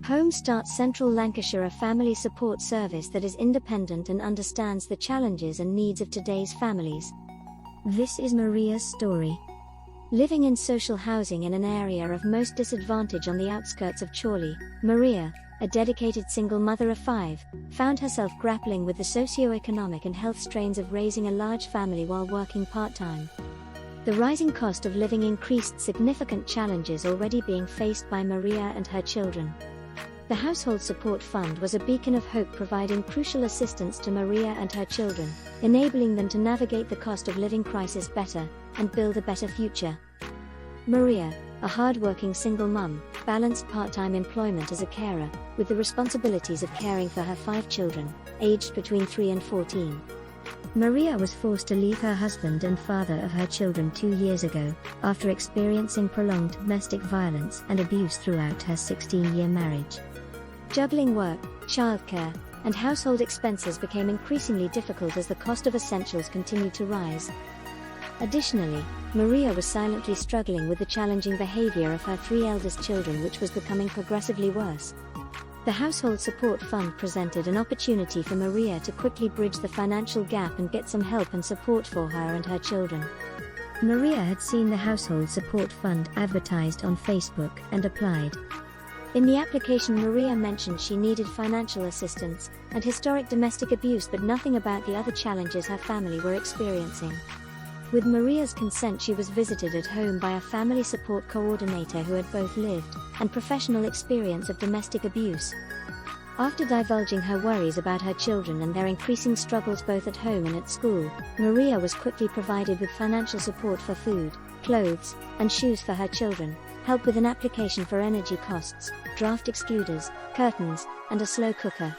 Home-Start Central Lancashire, a family support service that is independent and understands the challenges and needs of today's families. This is Maria's story. Living in social housing in an area of most disadvantage on the outskirts of Chorley, Maria, a dedicated single mother of 5, found herself grappling with the socio-economic and health strains of raising a large family while working part-time. The rising cost of living increased significant challenges already being faced by Maria and her children. The Household Support Fund was a beacon of hope, providing crucial assistance to Maria and her children, enabling them to navigate the cost of living crisis better and build a better future. Maria, a hard-working single mum, balanced part-time employment as a carer with the responsibilities of caring for her 5 children, aged between 3 and 14. Maria was forced to leave her husband and father of her children 2 years ago, after experiencing prolonged domestic violence and abuse throughout her 16-year marriage. Juggling work, childcare, and household expenses became increasingly difficult as the cost of essentials continued to rise. Additionally, Maria was silently struggling with the challenging behavior of her 3 eldest children, which was becoming progressively worse. The Household Support Fund presented an opportunity for Maria to quickly bridge the financial gap and get some help and support for her and her children. Maria had seen the Household Support Fund advertised on Facebook and applied. In the application, Maria mentioned she needed financial assistance and historic domestic abuse, but nothing about the other challenges her family were experiencing. With Maria's consent, she was visited at home by a family support coordinator who had both lived and professional experience of domestic abuse. After divulging her worries about her children and their increasing struggles both at home and at school, Maria was quickly provided with financial support for food, clothes, and shoes for her children, help with an application for energy costs, draft excluders, curtains, and a slow cooker.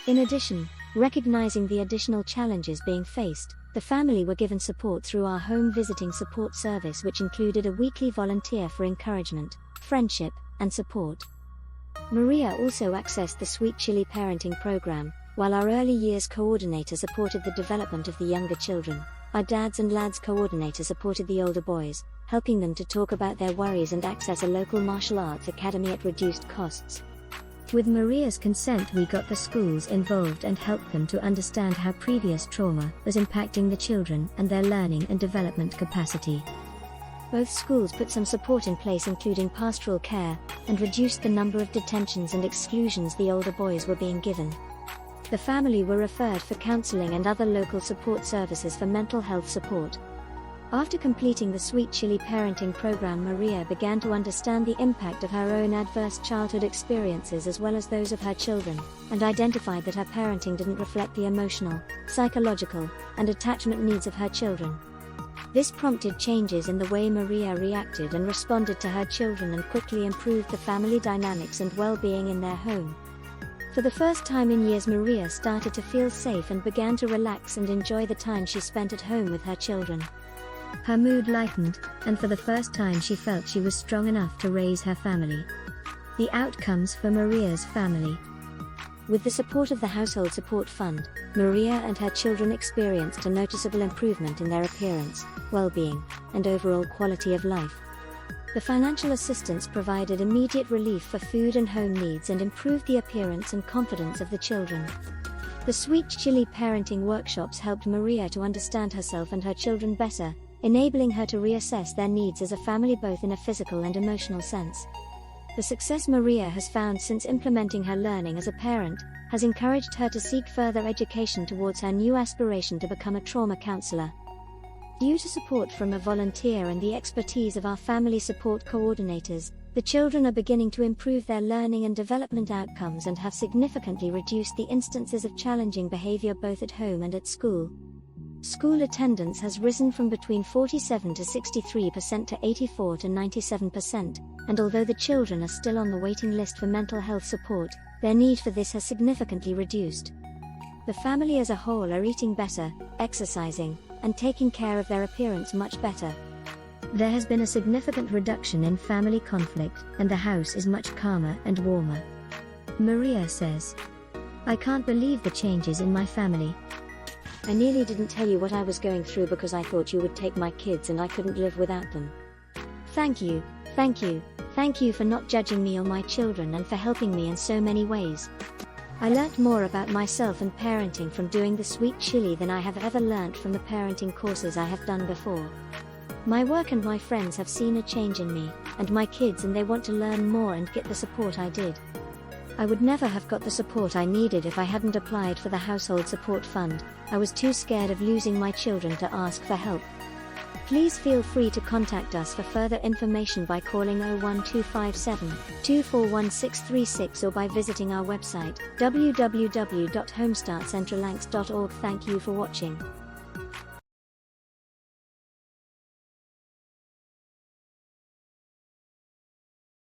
In addition, recognizing the additional challenges being faced, the family were given support through our home visiting support service, which included a weekly volunteer for encouragement, friendship, and support. Maria also accessed the Sweet Chili Parenting Program, while our early years coordinator supported the development of the younger children. Our Dads and Lads coordinator supported the older boys, helping them to talk about their worries and access a local martial arts academy at reduced costs. With Maria's consent, we got the schools involved and helped them to understand how previous trauma was impacting the children and their learning and development capacity. Both schools put some support in place, including pastoral care, and reduced the number of detentions and exclusions the older boys were being given. The family were referred for counseling and other local support services for mental health support. After completing the Sweet Chili Parenting Program, Maria began to understand the impact of her own adverse childhood experiences as well as those of her children, and identified that her parenting didn't reflect the emotional, psychological, and attachment needs of her children. This prompted changes in the way Maria reacted and responded to her children, and quickly improved the family dynamics and well-being in their home. For the first time in years, Maria started to feel safe and began to relax and enjoy the time she spent at home with her children. Her mood lightened, and for the first time she felt she was strong enough to raise her family. The outcomes for Maria's family. With the support of the Household Support Fund, Maria and her children experienced a noticeable improvement in their appearance, well-being, and overall quality of life. The financial assistance provided immediate relief for food and home needs and improved the appearance and confidence of the children. The Sweet Chili Parenting workshops helped Maria to understand herself and her children better, enabling her to reassess their needs as a family both in a physical and emotional sense. The success Maria has found since implementing her learning as a parent has encouraged her to seek further education towards her new aspiration to become a trauma counselor. Due to support from a volunteer and the expertise of our family support coordinators, the children are beginning to improve their learning and development outcomes and have significantly reduced the instances of challenging behavior both at home and at school. School attendance has risen from between 47 to 63% to 84 to 97%, and although the children are still on the waiting list for mental health support, their need for this has significantly reduced. The family as a whole are eating better, exercising, and taking care of their appearance much better. There has been a significant reduction in family conflict, and the house is much calmer and warmer. Maria says, "I can't believe the changes in my family. I nearly didn't tell you what I was going through because I thought you would take my kids and I couldn't live without them. Thank you Thank you. Thank you for not judging me or my children and for helping me in so many ways. I learnt more about myself and parenting from doing the sweet chili than I have ever learnt from the parenting courses I have done before. My work and my friends have seen a change in me, and my kids, and they want to learn more and get the support I did. I would never have got the support I needed if I hadn't applied for the Household Support Fund. I was too scared of losing my children to ask for help. Please feel free to contact us for further information by calling 01257 241636 or by visiting our website www.homestartcentralancs.org. Thank you for watching.